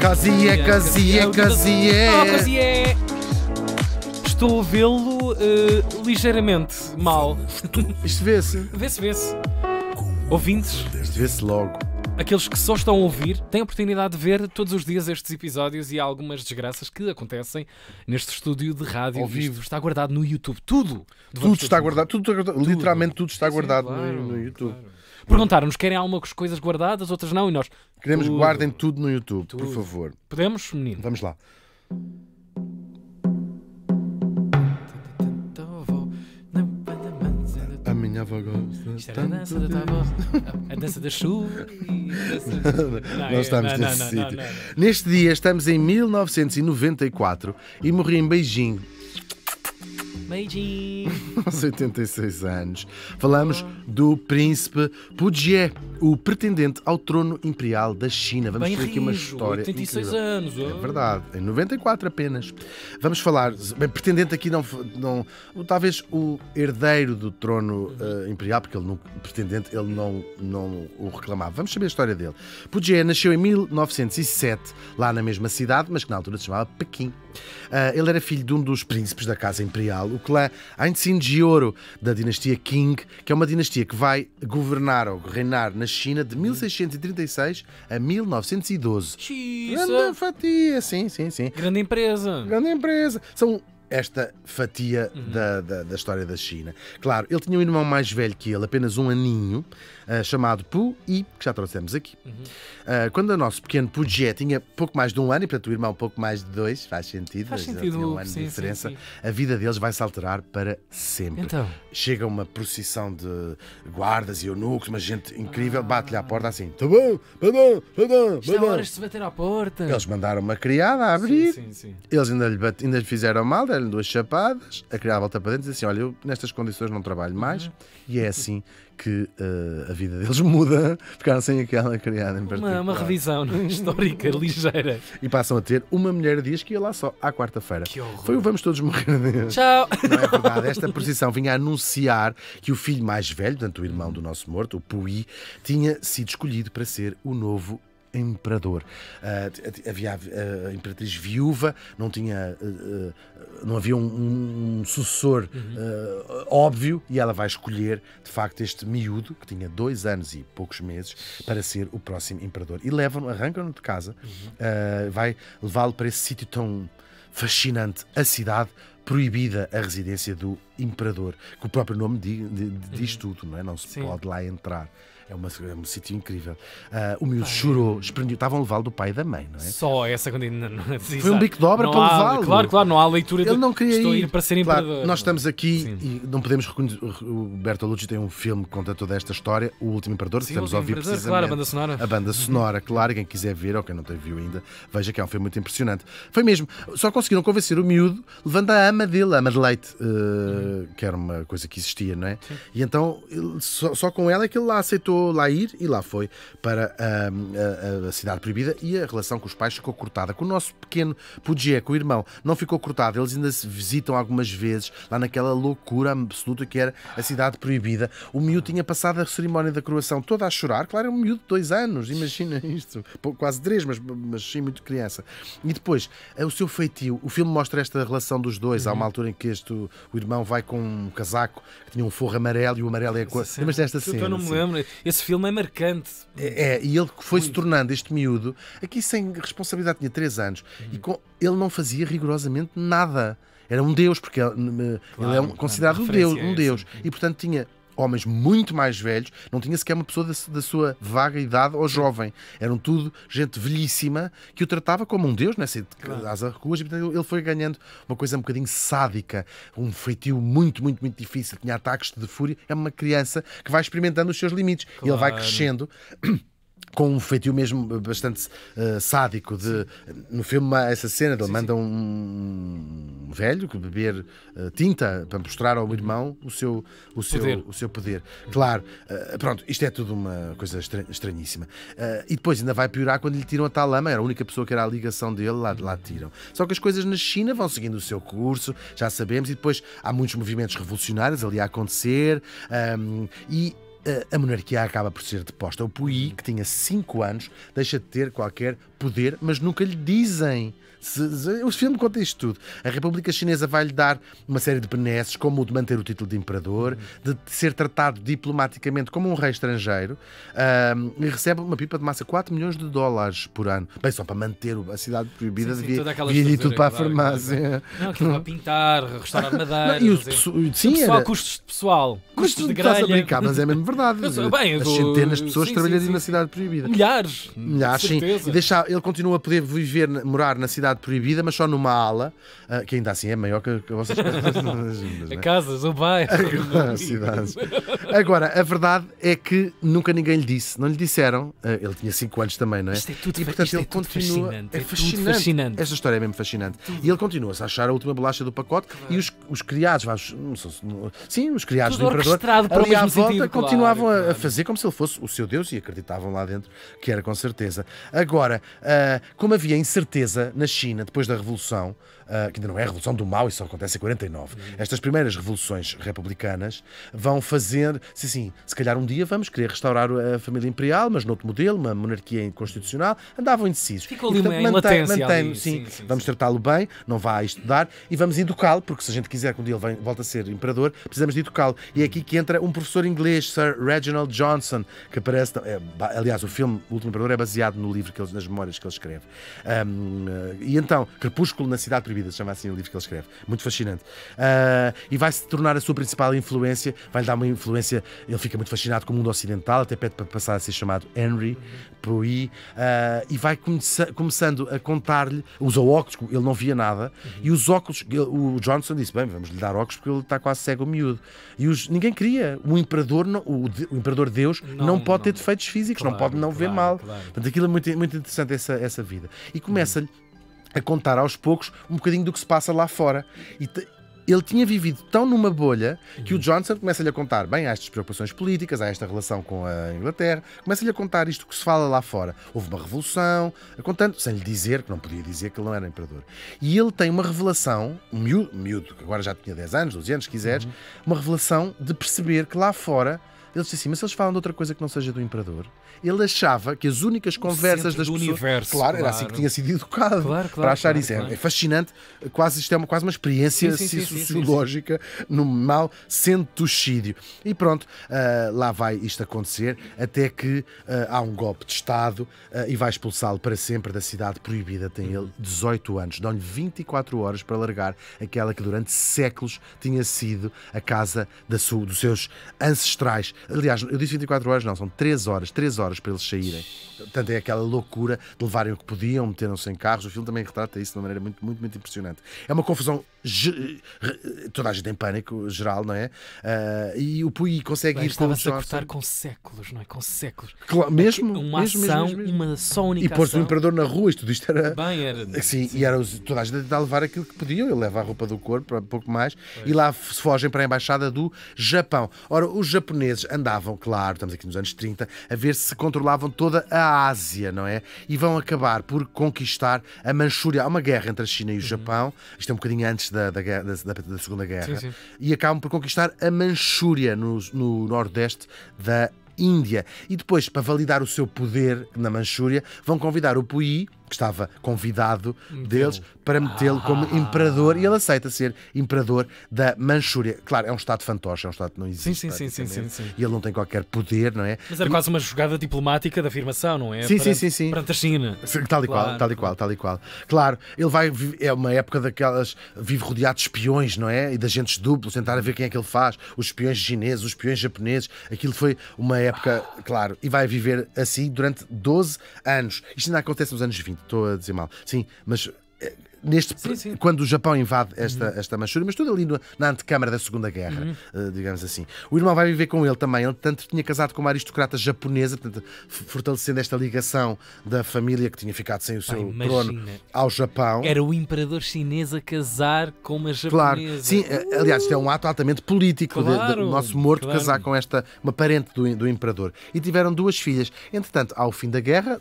Casié, Casié, Casié. Oh, Casié! Estou a vê-lo ligeiramente mal. Isto vê-se. Vê-se. Ouvintes, Isto vê-se logo. aqueles que só estão a ouvir, têm a oportunidade de ver todos os dias estes episódios e há algumas desgraças que acontecem neste estúdio de rádio. Ao vivo. Isto está guardado no YouTube. Tudo! Tudo está guardado, literalmente tudo está guardado no YouTube. Claro. Perguntaram-nos, querem algumas coisas guardadas, outras não, e nós... Queremos Tudo. guardem tudo no YouTube, por Tudo. favor. Podemos, menino? Vamos lá. A minha avó gosta. Isto era a dança da tua avó. A dança da chuva e a dança... Não estamos nesse sítio. Neste dia estamos em 1994 e morri em Beijing, Beijinho. aos 86 anos. Falamos do príncipe Pugie, o pretendente ao trono imperial da China. Vamos Bem ter aqui uma rijo, história 86 incrível. anos. É verdade, em 94 apenas. Vamos falar, bem, pretendente aqui não talvez o herdeiro do trono imperial, porque ele não, pretendente, ele não o reclamava. Vamos saber a história dele. Pugie nasceu em 1907, lá na mesma cidade, mas que na altura se chamava Pequim. Ele era filho de um dos príncipes da Casa Imperial, o clã Ainsin Jioro, da dinastia Qing, que é uma dinastia que vai governar ou reinar na China de 1636 a 1912. Grande fatia, sim. Grande empresa. Grande empresa. São esta fatia da história da China. Claro, ele tinha um irmão mais velho que ele, apenas um aninho, chamado Pu Yi, que já trouxemos aqui. Quando o nosso pequeno Pugie tinha pouco mais de um ano, e portanto o irmão pouco mais de dois, faz sentido, Faz mas sentido, tinha um ano sim, de diferença, sim. a vida deles vai se alterar para sempre. Então, Chega uma procissão de guardas e eunucos, uma gente incrível, bate-lhe à porta assim, tá bom, isto é horas de se bater à porta. Eles mandaram uma criada a abrir, Sim. eles ainda lhe fizeram mal, deram-lhe duas chapadas, a criada volta para dentro e diz assim, olha, eu nestas condições não trabalho mais, e é assim que a vida deles muda, ficaram sem aquela criada em particular. Uma revisão histórica ligeira. E passam a ter uma mulher a dias que ia lá só à quarta-feira. Que horror. Foi o Vamos Todos Morrer a Deus. Tchau. Não é verdade, esta procissão vinha a anunciar que o filho mais velho, portanto o irmão do nosso morto, o Puyi, tinha sido escolhido para ser o novo imperador. Havia a imperatriz viúva, não havia um sucessor óbvio, e ela vai escolher de facto este miúdo, que tinha 2 anos e poucos meses, para ser o próximo imperador. E arrancam-no de casa, vai levá-lo para esse sítio tão fascinante, a cidade proibida, a residência do imperador, que o próprio nome diz tudo, não é? Não se pode lá entrar. É um sítio incrível. O miúdo chorou, esprendeu. Estavam a levá-lo do pai e da mãe, não é? Só essa quando Foi um bico de obra para levá-lo. Claro, não há leitura de Ele não queria estou a ir. ir para ser Claro, imperador. nós estamos aqui Sim. e não podemos reconhecer. O Bertolucci tem um filme que conta toda esta história, O Último Imperador, que Sim, estamos o a ouvir Imperador, precisamente. claro, a banda sonora. A banda sonora, claro, quem quiser ver ou quem não viu ainda, veja que é um filme muito impressionante. Foi mesmo, só conseguiram convencer o miúdo, levando a ama dele, a ama de leite, que era uma coisa que existia, não é? Sim. E então, só com ela é que ele lá aceitou lá ir e lá foi para a cidade proibida, e a relação com os pais ficou cortada. Com o nosso pequeno Pugie, com o irmão, não ficou cortada. Eles ainda se visitam algumas vezes lá naquela loucura absoluta que era a cidade proibida. O miúdo tinha passado a cerimónia da coroação toda a chorar. Claro, é um miúdo de 2 anos, imagina isto. Quase 3, mas sim, muito criança. E depois, o seu feitio. O filme mostra esta relação dos dois. Há uma altura em que o irmão vai com um casaco que tinha um forro amarelo, e o amarelo é a cor. Lembras desta cena? Eu não me lembro. Esse filme é marcante. E ele foi-se tornando este miúdo, aqui sem responsabilidade, tinha 3 anos, e ele não fazia rigorosamente nada. Era um deus, porque ele é considerado um deus. E portanto tinha homens muito mais velhos, não tinha sequer uma pessoa da sua vaga idade ou jovem. Eram tudo gente velhíssima que o tratava como um deus, não é? Às arruas, e portanto ele foi ganhando uma coisa um bocadinho sádica, um feitio muito difícil, tinha ataques de fúria. É uma criança que vai experimentando os seus limites, e ele vai crescendo com um feitio mesmo bastante sádico. No filme há essa cena dele, manda um velho que beber tinta para mostrar ao irmão o seu poder. Claro, pronto, isto é tudo uma coisa estranhíssima. E depois ainda vai piorar quando lhe tiram a tal lama. Era a única pessoa que era a ligação dele, lá tiram. Só que as coisas na China vão seguindo o seu curso, já sabemos, e depois há muitos movimentos revolucionários ali a acontecer, a monarquia acaba por ser deposta. O Puyi, que tinha 5 anos, deixa de ter qualquer poder, mas nunca lhe dizem. O filme conta isto tudo. A República Chinesa vai-lhe dar uma série de benesses, como o de manter o título de imperador, de ser tratado diplomaticamente como um rei estrangeiro, e recebe uma pipa de massa, 4 milhões de dólares por ano. Bem, só para manter a cidade proibida, devia tudo para a farmácia. Não, aquilo para pintar, restaurar madeira. Sim, pessoal, custos de pessoal, custos de grelha. Estás a brincar, mas é mesmo verdade. As centenas de pessoas trabalhando na cidade proibida. Milhares, sim. E ele continua a poder morar na cidade proibida, mas só numa ala, que ainda assim é maior que a vossas casas. A casas, o bairro. Agora, a verdade é que nunca ninguém lhe disse. Não lhe disseram. Ele tinha 5 anos também, não é? Isto é tudo, e portanto ele continua. É fascinante. Esta história é mesmo fascinante. E ele continua-se a achar a última bolacha do pacote, e os criados, os criados do imperador, ali à volta, continuavam a fazer como se ele fosse o seu Deus, e acreditavam lá dentro que era, com certeza. Agora, como havia incerteza na China depois da Revolução, que ainda não é a Revolução do Mao, isso só acontece em 49. Estas primeiras revoluções republicanas vão fazer, se calhar um dia vamos querer restaurar a família imperial, mas noutro modelo, uma monarquia constitucional. Andavam indecisos. Ficou ali em latência. Vamos tratá-lo bem, não vá a estudar, e vamos educá-lo, porque se a gente quiser que um dia ele volte a ser imperador, precisamos de educá-lo. E é aqui que entra um professor inglês, Sir Reginald Johnson, que aparece... aliás, o filme O Último Imperador é baseado no livro, nas memórias que ele escreve. E então, Crepúsculo na Cidade Proibida, se chama assim o livro que ele escreve. Muito fascinante. E vai-se tornar a sua principal influência, vai-lhe dar uma influência, ele fica muito fascinado com o mundo ocidental, até pede para passar a ser chamado Henry Puyi, e vai começando a contar-lhe, usa óculos, ele não via nada, e os óculos, o Johnson disse, bem, vamos lhe dar óculos porque ele está quase cego, miúdo. E ninguém queria. O imperador, o imperador Deus, não pode ter defeitos físicos, não pode não ver mal. Portanto, aquilo é muito, muito interessante, essa vida. E começa-lhe a contar aos poucos um bocadinho do que se passa lá fora. E ele tinha vivido tão numa bolha que o Johnson começa-lhe a contar, bem, há estas preocupações políticas, há esta relação com a Inglaterra, começa-lhe a contar isto que se fala lá fora. Houve uma revolução, contando, sem lhe dizer, que não podia dizer que ele não era imperador. E ele tem uma revelação, um miúdo, que agora já tinha 10 anos, 12 anos, se quiseres, uma revelação de perceber que lá fora, ele disse assim, mas se eles falam de outra coisa que não seja do imperador? Ele achava que as únicas conversas das pessoas... Universo, claro, era assim que tinha sido educado para achar isso. É fascinante, isto é quase uma experiência sociológica no mau centocídio. E pronto, lá vai isto acontecer, até que há um golpe de Estado e vai expulsá-lo para sempre da cidade proibida. Tem ele 18 anos, dão-lhe 24 horas para largar aquela que durante séculos tinha sido a casa dos seus ancestrais. Aliás, eu disse 24 horas, não, são 3 horas para eles saírem. Portanto, é aquela loucura de levarem o que podiam, meteram-se em carros. O filme também retrata isso de uma maneira muito, muito, muito impressionante. É uma confusão, toda a gente em pânico, geral, não é? E o Puyi consegue ir com o Johnson. A cortar com séculos, não é? Com séculos. Claro, mesmo. Uma ação, uma só única ação. E pôs o imperador na rua, tudo isto era... Sim. E era toda a gente a tentar levar aquilo que podiam. Ele leva a roupa do corpo, para pouco mais, e lá se fogem para a embaixada do Japão. Ora, os japoneses andavam, claro, estamos aqui nos anos 30, a ver se controlavam toda a Ásia, não é? E vão acabar por conquistar a Manchúria. Há uma guerra entre a China e o Japão, isto é um bocadinho antes da Segunda Guerra, e acabam por conquistar a Manchúria no nordeste da Índia. E depois, para validar o seu poder na Manchúria, vão convidar o Puyi, que estava convidado deles, para metê-lo como imperador, e ele aceita ser imperador da Manchúria. Claro, é um Estado fantoche, é um Estado que não existe. Sim. E ele não tem qualquer poder, não é? Mas era quase uma jogada diplomática de afirmação, não é? Sim. Perante a China. Tal e qual. Claro, ele é uma época daquelas, vive rodeado de espiões, não é? E de agentes duplos, tentar ver quem é que ele faz, os espiões chineses, os espiões japoneses. Aquilo foi uma época, claro, e vai viver assim durante 12 anos. Isto ainda acontece nos anos 20. Estou a dizer mal. Sim, mas quando o Japão invade esta Manchúria, mas tudo ali na antecâmara da Segunda Guerra, digamos assim. O irmão vai viver com ele também. Ele, tanto, tinha casado com uma aristocrata japonesa, portanto, fortalecendo esta ligação da família que tinha ficado sem o seu trono ao Japão. Era o imperador chinês a casar com uma japonesa. Claro, sim. Aliás, isto é um ato altamente político do nosso morto casar com uma parente do imperador. E tiveram 2 filhas. Entretanto, ao fim da guerra,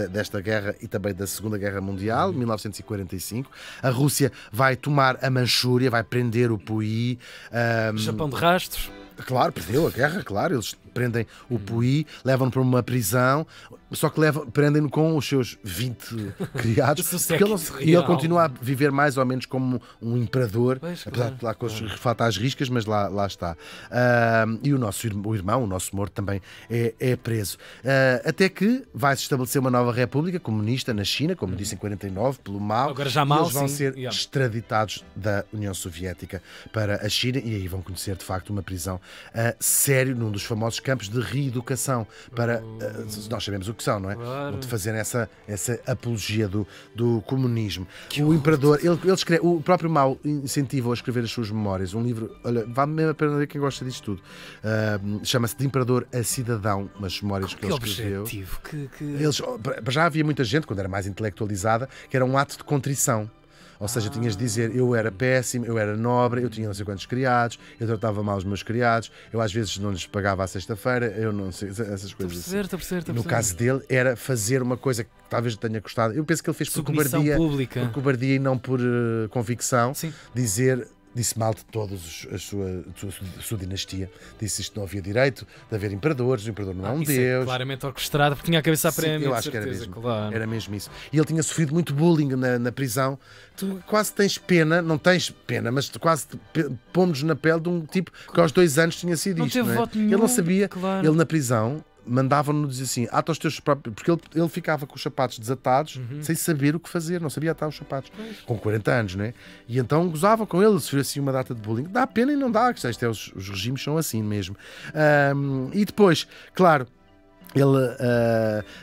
desta guerra e também da Segunda Guerra Mundial, 1945, a Rússia vai tomar a Manchúria, vai prender o Puyi. Japão de rastros. Claro, perdeu a guerra, claro. Eles prendem o Puyi, levam-no para uma prisão, só que prendem-no com os seus 20 criados, porque ele continua a viver mais ou menos como um imperador, apesar de lá com os falta às riscas, mas lá está. E o irmão, o nosso morto, também é preso. Até que vai-se estabelecer uma nova república comunista na China, como disse em 49, pelo Mao. Agora já Mao, eles vão ser extraditados da União Soviética para a China e aí vão conhecer, de facto, uma prisão sério num dos famosos campos de reeducação para... nós sabemos o que são, não é? Claro. De fazer essa apologia do comunismo. O imperador, ele escreve, o próprio Mao incentiva-o a escrever as suas memórias. Um livro, olha, vale mesmo a pena ler quem gosta disto tudo. Chama-se De Imperador a Cidadão, umas memórias que ele escreveu. Já havia muita gente, quando era mais intelectualizada, que era um ato de contrição. Ou seja, tinhas de dizer, eu era péssimo, eu era nobre, eu tinha não sei quantos criados, eu tratava mal os meus criados, eu às vezes não lhes pagava à sexta-feira, eu não sei, essas coisas assim. No caso dele, era fazer uma coisa que talvez lhe tenha custado. Eu penso que ele fez por cobardia e não por convicção. Sim. Disse mal de todos a sua dinastia. Disse isto não havia direito de haver imperadores, o imperador não é um deus. Claramente orquestrado, porque tinha a cabeça a prémio. Eu acho que era mesmo isso. E ele tinha sofrido muito bullying na prisão. Tu quase tens pena, não tens pena, mas tu quase pomos na pele de um tipo que aos 2 anos tinha sido isto. Não é? Ele não sabia, ele na prisão mandavam-no dizer assim, ata os teus próprios... Porque ele ficava com os sapatos desatados, sem saber o que fazer, não sabia atar os sapatos. Com 40 anos, não é? E então gozavam com ele, sofreu assim uma data de bullying. Dá pena e não dá, os regimes são assim mesmo. E depois, claro, ele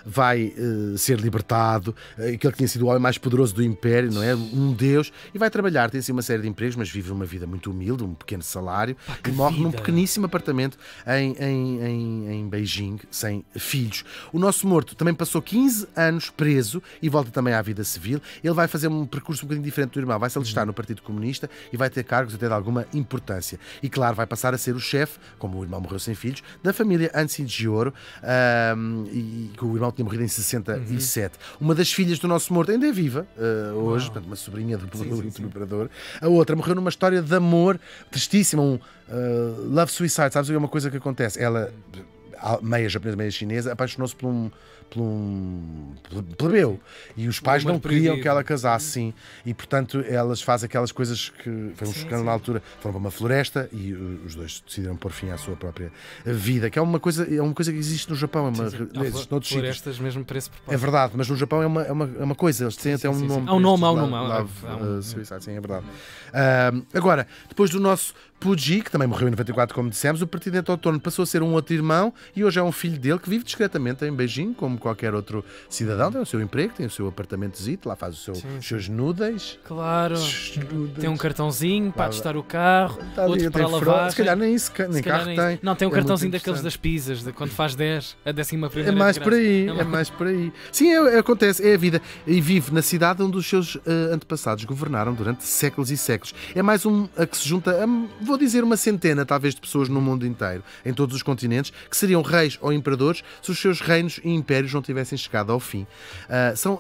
vai ser libertado, aquele que tinha sido o homem mais poderoso do Império, não é? Um deus, e vai trabalhar, tem assim uma série de empregos, mas vive uma vida muito humilde, um pequeno salário, e morre num pequeníssimo apartamento em Beijing, sem filhos. O nosso morto também passou 15 anos preso e volta também à vida civil. Ele vai fazer um percurso um bocadinho diferente do irmão, vai se alistar no Partido Comunista e vai ter cargos até de alguma importância. E claro, vai passar a ser o chefe, como o irmão morreu sem filhos, da família Ansi de Ouro, e que o irmão tinha morrido em 67. Uma das filhas do nosso morto ainda é viva hoje, portanto, uma sobrinha do imperador. A outra morreu numa história de amor tristíssima, um love suicide. Sabes o que é uma coisa que acontece? Ela, meia japonesa, meia chinesa, apaixonou-se por um plebeu. E os pais não queriam que ela casasse, sim. E, portanto, elas fazem aquelas coisas que foi um escândalo na altura. Foram para uma floresta e os dois decidiram pôr fim à sua própria vida, que é uma coisa que existe no Japão. Existe noutros florestas sítios. Mesmo para esse propósito. É verdade, mas no Japão é uma coisa. Eles têm até um nome. Há um nome. Sim, é verdade. Agora, depois do nosso Puyi, que também morreu em 94, como dissemos, o presidente outono passou a ser um outro irmão e hoje é um filho dele que vive discretamente em Beijing, como qualquer outro cidadão. Tem o seu emprego, tem o seu apartamentozito, lá faz os seus noodles. Claro. Tem um cartãozinho para testar o carro, outro para lavar. Se calhar nem carro tem. Não, tem um cartãozinho daqueles das pizzas, de quando faz 10, a 11ª. É mais por aí. Sim, acontece, é a vida. E vive na cidade onde os seus antepassados governaram durante séculos e séculos. É mais a que se junta vou dizer uma centena, talvez, de pessoas no mundo inteiro, em todos os continentes, que seriam reis ou imperadores se os seus reinos e impérios não tivessem chegado ao fim.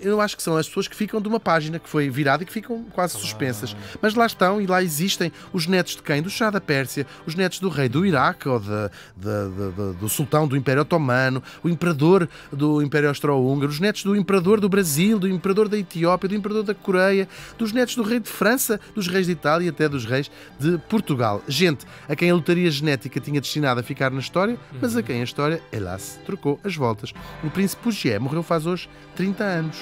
Eu acho que são as pessoas que ficam de uma página que foi virada e que ficam quase suspensas. Mas lá estão e lá existem os netos de quem? Do Shah da Pérsia, os netos do rei do Iraque ou do sultão do Império Otomano, o imperador do Império Austro-Húngaro, os netos do imperador do Brasil, do imperador da Etiópia, do imperador da Coreia, dos netos do rei de França, dos reis de Itália e até dos reis de Portugal. Gente a quem a lotaria genética tinha destinado a ficar na história, mas a quem a história, hélas, trocou as voltas. O príncipe Puyi morreu faz hoje 30 anos.